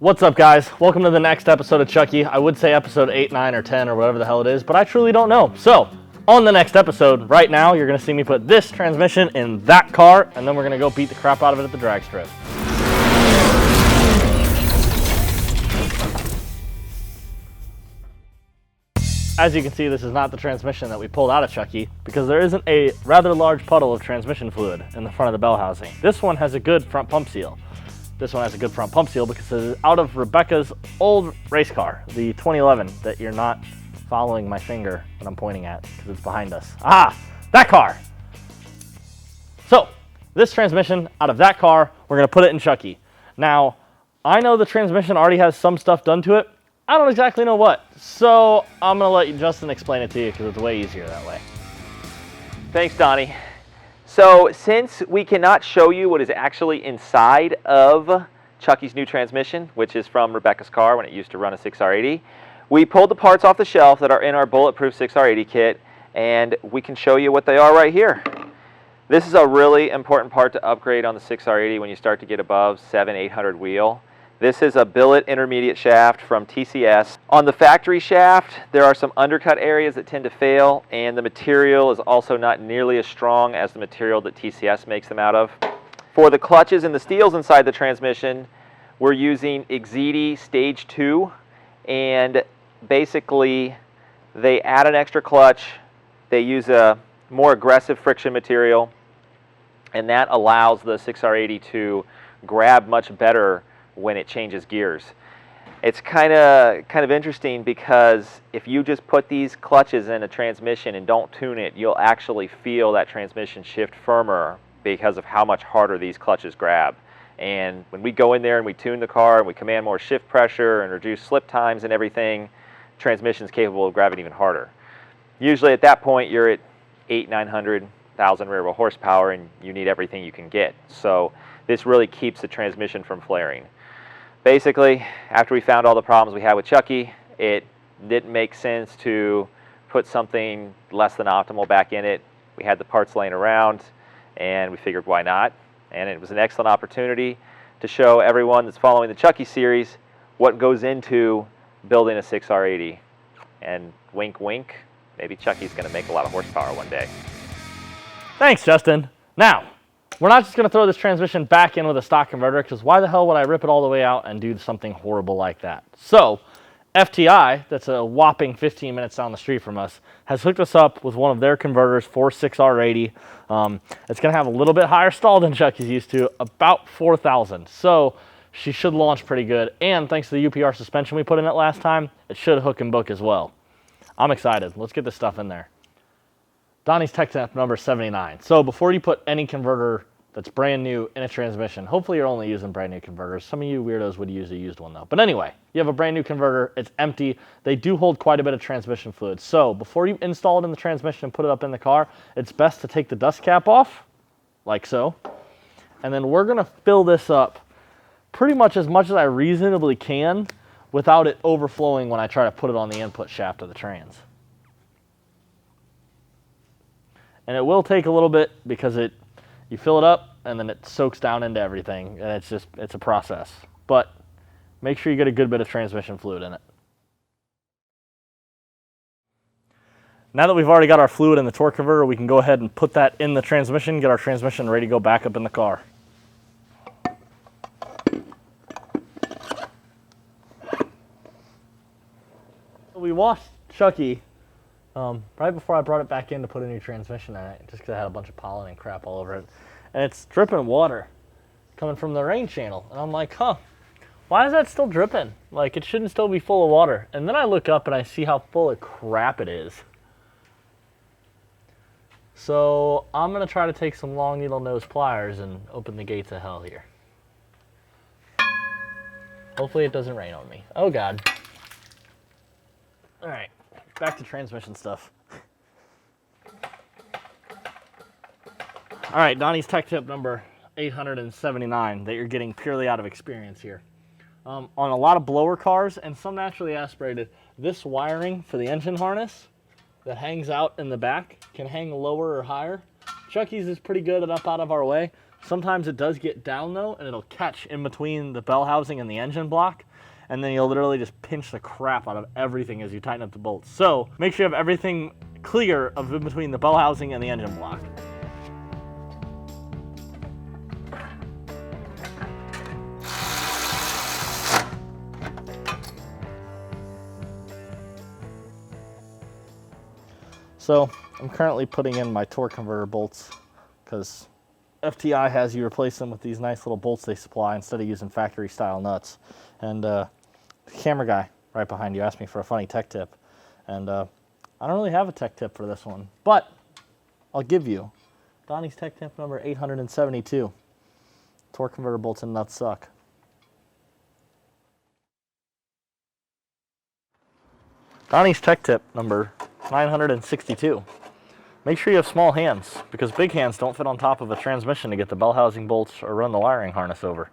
What's up, guys? Welcome to the next episode of Chucky. I would say episode 8, 9, or 10, or whatever the hell it is, but I truly don't know. So, on the next episode, right now, you're going to see me put this transmission in that car, and then we're going to go beat the crap out of it at the drag strip. As you can see, this is not the transmission that we pulled out of Chucky because there isn't a rather large puddle of transmission fluid in the front of the bell housing. This one has a good front pump seal. This one has a good front pump seal because it's out of Rebecca's old race car, the 2011 that you're not following my finger that I'm pointing at because it's behind us. Ah, that car. So this transmission out of that car, we're gonna put it in Chucky. Now, I know the transmission already has some stuff done to it. I don't exactly know what, so I'm gonna let Justin explain it to you because it's way easier that way. Thanks, Donnie. So since we cannot show you what is actually inside of Chucky's new transmission, which is from Rebecca's car when it used to run a 6R80, we pulled the parts off the shelf that are in our bulletproof 6R80 kit, and we can show you what they are right here. This is a really important part to upgrade on the 6R80 when you start to get above 700-800 wheel. This is a billet intermediate shaft from TCS. On the factory shaft, there are some undercut areas that tend to fail, and the material is also not nearly as strong as the material that TCS makes them out of. For the clutches and the steels inside the transmission, we're using Exidi Stage 2, and basically they add an extra clutch, they use a more aggressive friction material, and that allows the 6R80 to grab much better when it changes gears. It's kind of interesting because if you just put these clutches in a transmission and don't tune it, you'll actually feel that transmission shift firmer because of how much harder these clutches grab. And when we go in there and we tune the car and we command more shift pressure and reduce slip times and everything, transmission is capable of grabbing even harder. Usually at that point you're at 800-900 thousand rear wheel horsepower and you need everything you can get. So this really keeps the transmission from flaring. Basically, after we found all the problems we had with Chucky, it didn't make sense to put something less than optimal back in it. We had the parts laying around, and we figured why not? And it was an excellent opportunity to show everyone that's following the Chucky series what goes into building a 6R80. And wink, wink, maybe Chucky's going to make a lot of horsepower one day. Thanks, Justin. Now, we're not just going to throw this transmission back in with a stock converter because why the hell would I rip it all the way out and do something horrible like that? So, FTI, that's a whopping 15 minutes down the street from us, has hooked us up with one of their converters for 6R80. It's going to have a little bit higher stall than Chucky's used to, about 4,000. So, she should launch pretty good. And thanks to the UPR suspension we put in it last time, it should hook and book as well. I'm excited. Let's get this stuff in there. Donnie's tech tip number 79. So before you put any converter that's brand new in a transmission, hopefully you're only using brand new converters. Some of you weirdos would use a used one though. But anyway, you have a brand new converter, it's empty. They do hold quite a bit of transmission fluid. So before you install it in the transmission and put it up in the car, it's best to take the dust cap off, like so. And then we're gonna fill this up pretty much as I reasonably can without it overflowing when I try to put it on the input shaft of the trans. And it will take a little bit because you fill it up and then it soaks down into everything, and it's a process. But make sure you get a good bit of transmission fluid in it. Now that we've already got our fluid in the torque converter, we can go ahead and put that in the transmission, get our transmission ready to go back up in the car. We washed Chucky right before I brought it back in to put a new transmission in it, just because I had a bunch of pollen and crap all over it. And it's dripping water coming from the rain channel. And I'm like, huh, why is that still dripping? Like, it shouldn't still be full of water. And then I look up and I see how full of crap it is. So I'm going to try to take some long needle nose pliers and open the gates of hell here. Hopefully it doesn't rain on me. Oh, God. All right. Back to transmission stuff. All right, Donnie's tech tip number 879 that you're getting purely out of experience here. On a lot of blower cars and some naturally aspirated, this wiring for the engine harness that hangs out in the back can hang lower or higher. Chucky's is pretty good and up out of our way. Sometimes it does get down though, and it'll catch in between the bell housing and the engine block. and then you'll literally just pinch the crap out of everything as you tighten up the bolts. So make sure you have everything clear of in between the bell housing and the engine block. So I'm currently putting in my torque converter bolts because FTI has you replace them with these nice little bolts they supply instead of using factory style nuts. And the camera guy right behind you asked me for a funny tech tip. And I don't really have a tech tip for this one, but I'll give you Donnie's tech tip number 872. Torque converter bolts and nuts suck. Donnie's tech tip number 962. Make sure you have small hands, because big hands don't fit on top of a transmission to get the bell housing bolts or run the wiring harness over.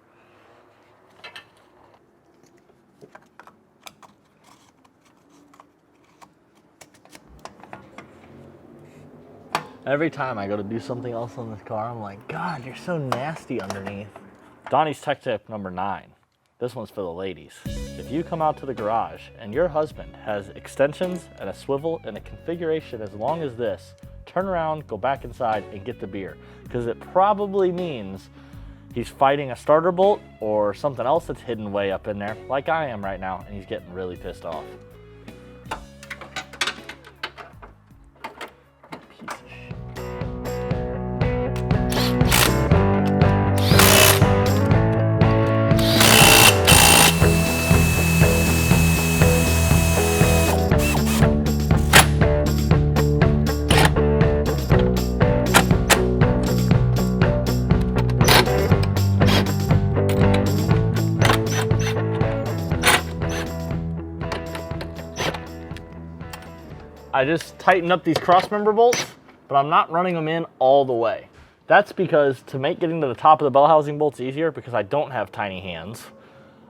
Every time I go to do something else on this car, I'm like, God, you're so nasty underneath. Donnie's tech tip number 9. This one's for the ladies. If you come out to the garage and your husband has extensions and a swivel and a configuration as long as this, turn around, go back inside, and get the beer. Because it probably means he's fighting a starter bolt or something else that's hidden way up in there, like I am right now, and he's getting really pissed off. Piece of shit. I just tightened up these cross member bolts, but I'm not running them in all the way. That's because to make getting to the top of the bell housing bolts easier, because I don't have tiny hands,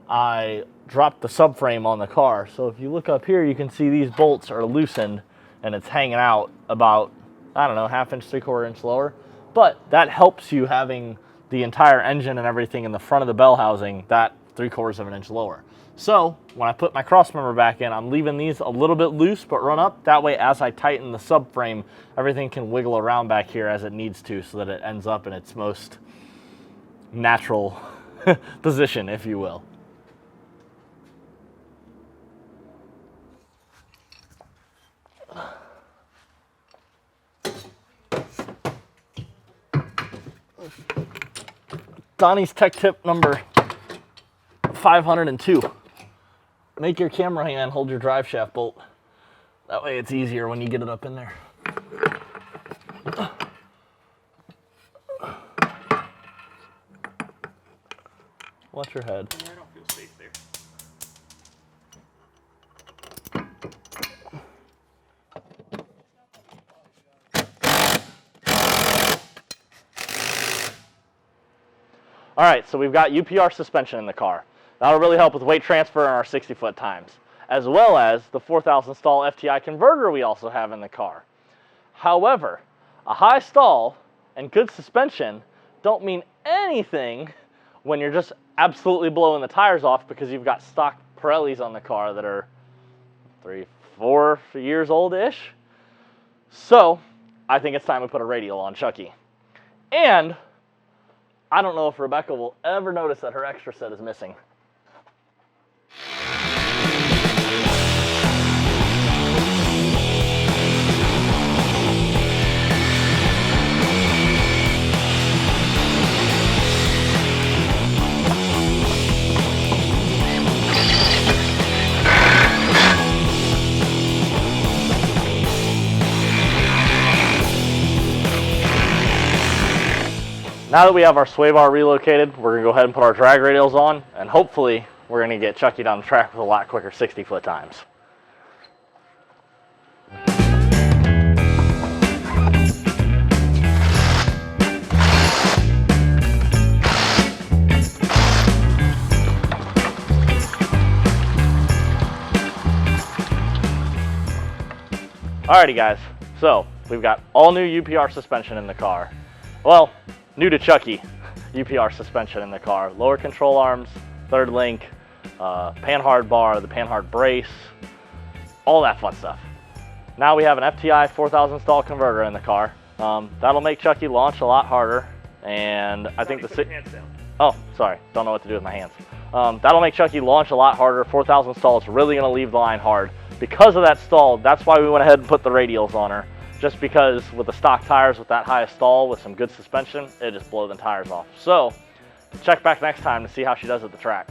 I dropped the subframe on the car. So if you look up here, you can see these bolts are loosened and it's hanging out about, I don't know, 1/2 inch, 3/4 inch lower. But that helps you having the entire engine and everything in the front of the bell housing that 3/4 inch lower. So when I put my cross member back in, I'm leaving these a little bit loose but run up. That way, as I tighten the subframe, everything can wiggle around back here as it needs to so that it ends up in its most natural position, if you will. Donnie's tech tip number 502. Make your camera hand hold your drive shaft bolt. That way it's easier when you get it up in there. Watch your head. I don't feel safe there. All right, so we've got UPR suspension in the car. That'll really help with weight transfer and our 60-foot times, as well as the 4,000 stall FTI converter we also have in the car. However, a high stall and good suspension don't mean anything when you're just absolutely blowing the tires off because you've got stock Pirellis on the car that are 3-4 years old-ish. So I think it's time we put a Radial on Chucky. And I don't know if Rebecca will ever notice that her extra set is missing. Now that we have our sway bar relocated, we're going to go ahead and put our drag radials on, and hopefully we're going to get Chucky down the track with a lot quicker 60-foot times. Alrighty guys, so we've got all new UPR suspension in the car. Well, new to Chucky UPR suspension in the car. Lower control arms, third link, Panhard bar, the Panhard brace, all that fun stuff. Now we have an FTI 4000 stall converter in the car. That'll make Chucky launch a lot harder, and I think put your hands down. Oh, sorry, don't know what to do with my hands. That'll make Chucky launch a lot harder. 4000 stall is really going to leave the line hard. Because of that stall, that's why we went ahead and put the radials on her. Just because with the stock tires with that high stall with some good suspension, it just blows the tires off. So check back next time to see how she does at the track.